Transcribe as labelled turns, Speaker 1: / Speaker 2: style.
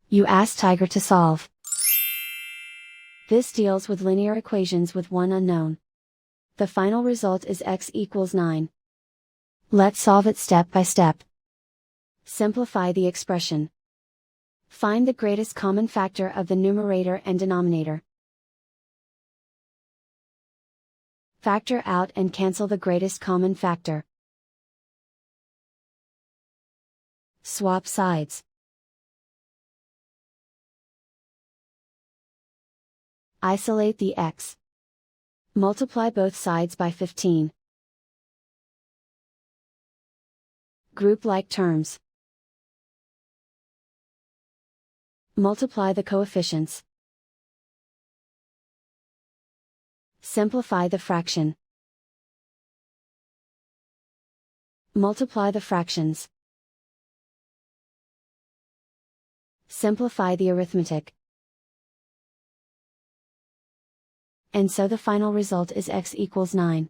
Speaker 1: You ask Tiger to solve. This deals with linear equations with one unknown. The final result is x equals 9. Let's solve it step by step. Simplify the expression. Find the greatest common factor of the numerator and denominator. Factor out and cancel the greatest common factor. Swap sides. Isolate the x. Multiply both sides by 15. Group like terms. Multiply the coefficients. Simplify the fraction. Multiply the fractions. Simplify the arithmetic. And so the final result is x equals 9.